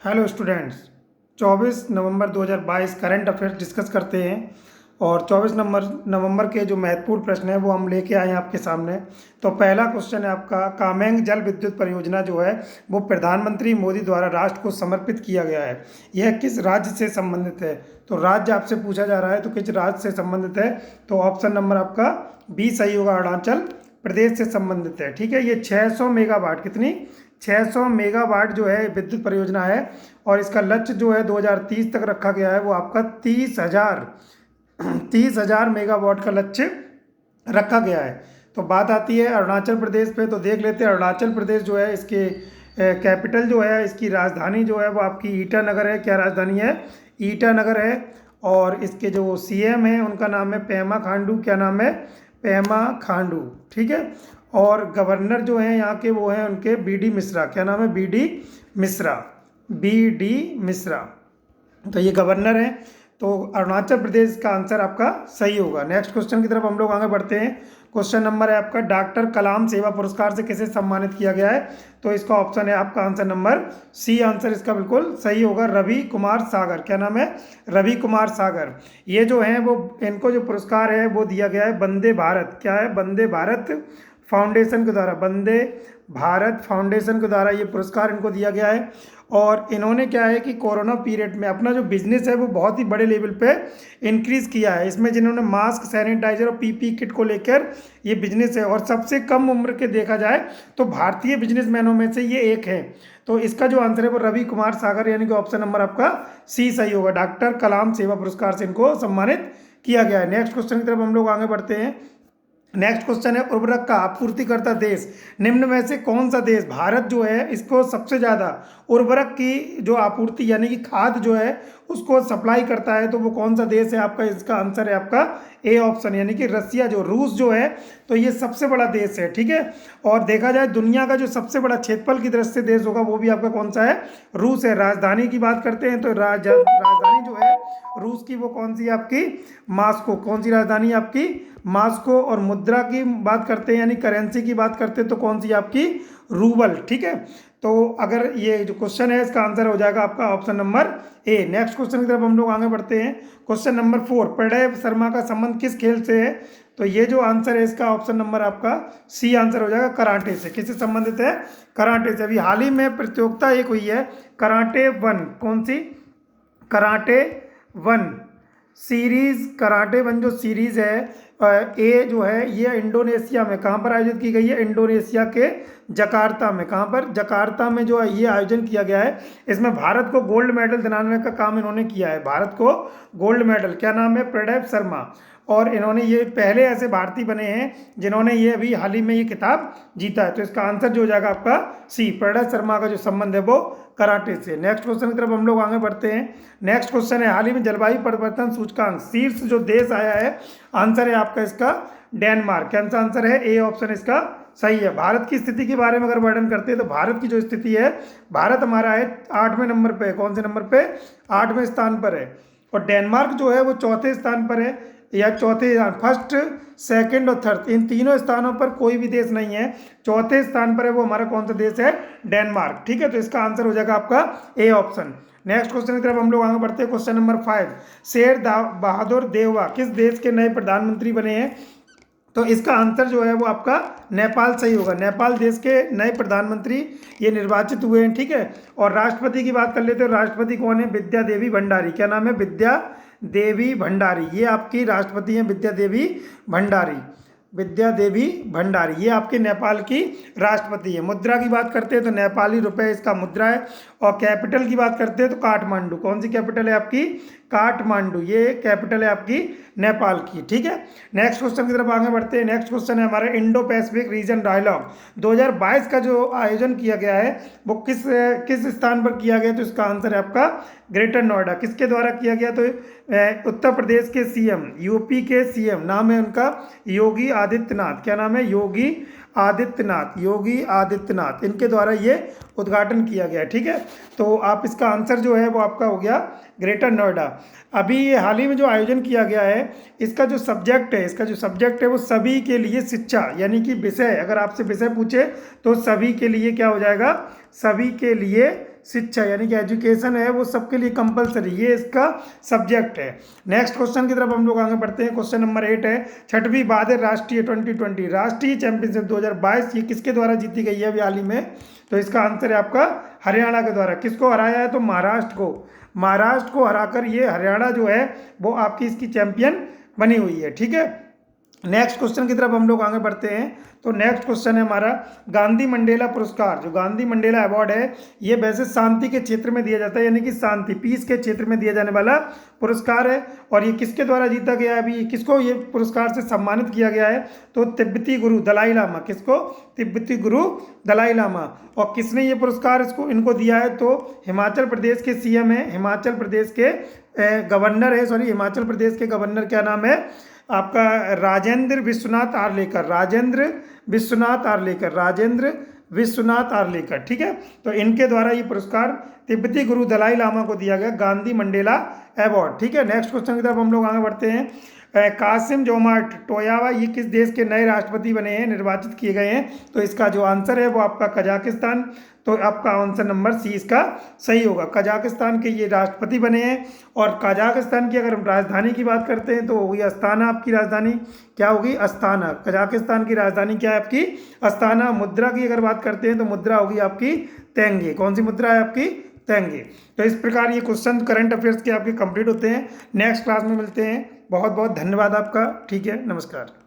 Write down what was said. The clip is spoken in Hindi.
हेलो स्टूडेंट्स, 24 नवंबर 2022 करंट अफेयर्स डिस्कस करते हैं। और 24 नवंबर के जो महत्वपूर्ण प्रश्न हैं वो हम लेके आए हैं आपके सामने। तो पहला क्वेश्चन है आपका, कामेंग जल विद्युत परियोजना जो है वो प्रधानमंत्री मोदी द्वारा राष्ट्र को समर्पित किया गया है। यह किस राज्य से संबंधित है? तो राज्य आपसे पूछा जा रहा है, तो किस राज्य से संबंधित है? तो ऑप्शन नंबर आपका बी सही होगा, अरुणाचल प्रदेश से संबंधित है। ठीक है, ये 600 मेगावाट, कितनी 600 मेगावाट जो है विद्युत परियोजना है। और इसका लक्ष्य जो है 2030 तक रखा गया है वो आपका 30,000 मेगावाट का लक्ष्य रखा गया है। तो बात आती है अरुणाचल प्रदेश पे, तो देख लेते हैं अरुणाचल प्रदेश जो है इसके कैपिटल जो है, इसकी राजधानी जो है वो आपकी ईटानगर है। क्या राजधानी है? ईटानगर है। और इसके जो सीएम है उनका नाम है पेमा खांडू। क्या नाम है? पेमा खांडू। ठीक है। और गवर्नर जो हैं यहाँ के वो हैं उनके बीडी मिश्रा। क्या नाम है? बीडी मिश्रा। बीडी मिश्रा, तो ये गवर्नर हैं। तो अरुणाचल प्रदेश का आंसर आपका सही होगा। नेक्स्ट क्वेश्चन की तरफ हम लोग आगे बढ़ते हैं। क्वेश्चन नंबर है आपका, डॉक्टर कलाम सेवा पुरस्कार से किसे सम्मानित किया गया है? तो इसका ऑप्शन है आपका आंसर नंबर सी। आंसर इसका बिल्कुल सही होगा, रवि कुमार सागर। क्या नाम है? रवि कुमार सागर। ये जो हैं वो, इनको जो पुरस्कार है वो दिया गया है वंदे भारत, क्या है, वंदे भारत फाउंडेशन के द्वारा, वंदे भारत फाउंडेशन के द्वारा ये पुरस्कार इनको दिया गया है। और इन्होंने क्या है कि कोरोना पीरियड में अपना जो बिजनेस है वो बहुत ही बड़े लेवल पे इंक्रीज़ किया है। इसमें जिन्होंने मास्क, सैनिटाइजर और पीपी किट को लेकर ये बिजनेस है, और सबसे कम उम्र के देखा जाए तो भारतीय बिजनेसमैनों में से ये एक है। तो इसका जो आंसर है वो रवि कुमार सागर, यानी कि ऑप्शन नंबर आपका सी सही होगा। डॉक्टर कलाम सेवा पुरस्कार से इनको सम्मानित किया गया है। नेक्स्ट क्वेश्चन की तरफ हम लोग आगे बढ़ते हैं। नेक्स्ट क्वेश्चन है, उर्वरक का आपूर्तिकर्ता देश निम्न में से कौन सा देश? भारत जो है इसको सबसे ज़्यादा उर्वरक की जो आपूर्ति यानी कि खाद जो है उसको सप्लाई करता है, तो वो कौन सा देश है आपका? इसका आंसर है आपका ए ऑप्शन, यानी कि रसिया। जो रूस जो है तो ये सबसे बड़ा देश है। ठीक है। और देखा जाए दुनिया का जो सबसे बड़ा क्षेत्रफल की दृष्टि से देश होगा वो भी आपका कौन सा है? रूस है। राजधानी की बात करते हैं तो राजधानी जो है रूस की वो कौन सी है आपकी? मास्को। कौन सी राजधानी है आपकी? मास्को। और मुद्रा की बात करते हैं यानी करेंसी की बात करते हैं तो कौन सी आपकी? रूबल। ठीक है। तो अगर ये जो क्वेश्चन है इसका आंसर हो जाएगा आपका option number A. Next question की तरफ हम लोग आगे बढ़ते हैं। क्वेश्चन नंबर 4, प्रणय शर्मा का संबंध किस खेल से है? तो ये जो आंसर है इसका ऑप्शन नंबर आपका सी आंसर हो जाएगा, कराटे से। किससे संबंधित है? कराटे से। अभी हाल ही में प्रतियोगिता एक हुई है, कराटे 1। कौन सी? Karate 1 series. कराटे 1 जो सीरीज है ए जो है ये इंडोनेशिया में कहाँ पर आयोजित की गई है? इंडोनेशिया के जकार्ता में। कहाँ पर? जकार्ता में जो है ये आयोजन किया गया है। इसमें भारत को गोल्ड मेडल दिलाने का काम इन्होंने किया है। भारत को गोल्ड मेडल। क्या नाम है? प्रणय शर्मा। और इन्होंने ये पहले ऐसे भारतीय बने हैं जिन्होंने ये अभी हाल ही में ये खिताब जीता है। तो इसका आंसर जो हो जाएगा आपका सी। प्रणय शर्मा का जो संबंध है वो कराटे से। नेक्स्ट क्वेश्चन की तरफ हम लोग आगे बढ़ते हैं। नेक्स्ट क्वेश्चन है, हाल ही में जलवायु परिवर्तन सूचकांक शीर्ष जो देश आया है, आंसर है आपका इसका डेनमार्क। कौन सा आंसर है? ए ऑप्शन इसका सही है। भारत की स्थिति के बारे में अगर वर्णन करते हैं तो भारत की जो स्थिति है, भारत हमारा है 8वें नंबर पे। कौन से नंबर पे? 8वें स्थान पर है। और डेनमार्क जो है वो चौथे स्थान पर है, या चौथे, फर्स्ट, सेकंड और थर्ड, इन तीनों स्थानों पर कोई भी देश नहीं है। चौथे स्थान पर है वो हमारा कौन सा देश है? डेनमार्क। ठीक है। तो इसका आंसर हो जाएगा आपका ए ऑप्शन। नेक्स्ट क्वेश्चन की तरफ हम लोग आगे बढ़ते हैं। क्वेश्चन नंबर 5, शेर बहादुर देववा किस देश के नए प्रधानमंत्री बने हैं? तो इसका आंसर जो है वो आपका नेपाल सही होगा। नेपाल देश के नए प्रधानमंत्री ये निर्वाचित हुए हैं। ठीक है। और राष्ट्रपति की बात कर लेते हैं। राष्ट्रपति कौन है? विद्या देवी भंडारी। क्या नाम है? विद्या देवी भंडारी। ये आपकी राष्ट्रपति हैं विद्या देवी भंडारी। विद्या देवी भंडारी ये आपके नेपाल की राष्ट्रपति है। मुद्रा की बात करते हैं तो नेपाली रुपए इसका मुद्रा है। और कैपिटल की बात करते हैं तो काठमांडू। कौन सी कैपिटल है आपकी? काठमांडू। ये कैपिटल है आपकी नेपाल की। ठीक है। नेक्स्ट क्वेश्चन की तरफ आगे बढ़ते हैं। नेक्स्ट क्वेश्चन है हमारा, इंडो पैसिफिक रीजन डायलॉग 2022 का जो आयोजन किया गया है वो किस स्थान पर किया गया? तो इसका आंसर है आपका ग्रेटर नोएडा। किसके द्वारा किया गया? तो उत्तर प्रदेश के सीएम, यूपी के सीएम, नाम है उनका योगी आदित्यनाथ। क्या नाम है? योगी आदित्यनाथ। योगी आदित्यनाथ, इनके द्वारा ये उद्घाटन किया गया। ठीक है। तो आप इसका आंसर जो है वो आपका हो गया ग्रेटर नोएडा। अभी ये हाल ही में जो आयोजन किया गया है इसका जो सब्जेक्ट है वो सभी के लिए शिक्षा, यानी कि विषय, अगर आपसे विषय पूछे तो सभी के लिए क्या हो जाएगा? सभी के लिए शिक्षा यानी कि एजुकेशन है वो सबके लिए कंपलसरी, ये इसका सब्जेक्ट है। नेक्स्ट क्वेश्चन की तरफ हम लोग आगे बढ़ते हैं। क्वेश्चन नंबर 8 है, छठवीं बादल राष्ट्रीय 2020 राष्ट्रीय चैंपियनशिप 2022 ये किसके द्वारा जीती गई है अभी हाल ही में? तो इसका आंसर है आपका हरियाणा के द्वारा। किसको हराया है? तो महाराष्ट्र को। महाराष्ट्र को हराकर ये हरियाणा जो है वो आपकी इसकी चैंपियन बनी हुई है। ठीक है, नेक्स्ट क्वेश्चन की तरफ हम लोग आगे बढ़ते हैं। तो नेक्स्ट क्वेश्चन है हमारा गांधी मंडेला पुरस्कार। जो गांधी मंडेला अवार्ड है ये वैसे शांति के क्षेत्र में दिया जाता है, यानी कि शांति पीस के क्षेत्र में दिया जाने वाला पुरस्कार है। और ये किसके द्वारा जीता गया है? अभी किसको ये पुरस्कार से सम्मानित किया गया है? तो तिब्बती गुरु दलाई लामा। किसको? तिब्बती गुरु दलाई लामा। और किसने ये पुरस्कार इनको दिया है? तो हिमाचल प्रदेश के सीएम है, हिमाचल प्रदेश के गवर्नर है, हिमाचल प्रदेश के गवर्नर क्या नाम है आपका? राजेंद्र विश्वनाथ आर्लेकर। राजेंद्र विश्वनाथ आर्लेकर, राजेंद्र विश्वनाथ आर्लेकर। ठीक है, तो इनके द्वारा ये पुरस्कार तिब्बती गुरु दलाई लामा को दिया गया गांधी मंडेला अवार्ड। ठीक है, नेक्स्ट क्वेश्चन की तरफ हम लोग आगे बढ़ते हैं। कासिम जोमार्ट टोयावा ये किस देश के नए राष्ट्रपति बने हैं, निर्वाचित किए गए हैं? तो इसका जो आंसर है वो आपका कजाकिस्तान। तो आपका आंसर नंबर सी इसका सही होगा। कजाकिस्तान के ये राष्ट्रपति बने हैं। और कजाकिस्तान की अगर हम राजधानी की बात करते हैं तो होगी अस्ताना। आपकी राजधानी क्या होगी? अस्ताना। कजाकिस्तान की राजधानी क्या है आपकी? अस्ताना। मुद्रा की अगर बात करते हैं तो मुद्रा होगी आपकी तेंगे। कौन सी मुद्रा है आपकी? तेंगे। तो इस प्रकार ये क्वेश्चन करंट अफेयर्स के आपके कंप्लीट होते हैं। नेक्स्ट क्लास में मिलते हैं। बहुत बहुत धन्यवाद आपका। ठीक है, नमस्कार।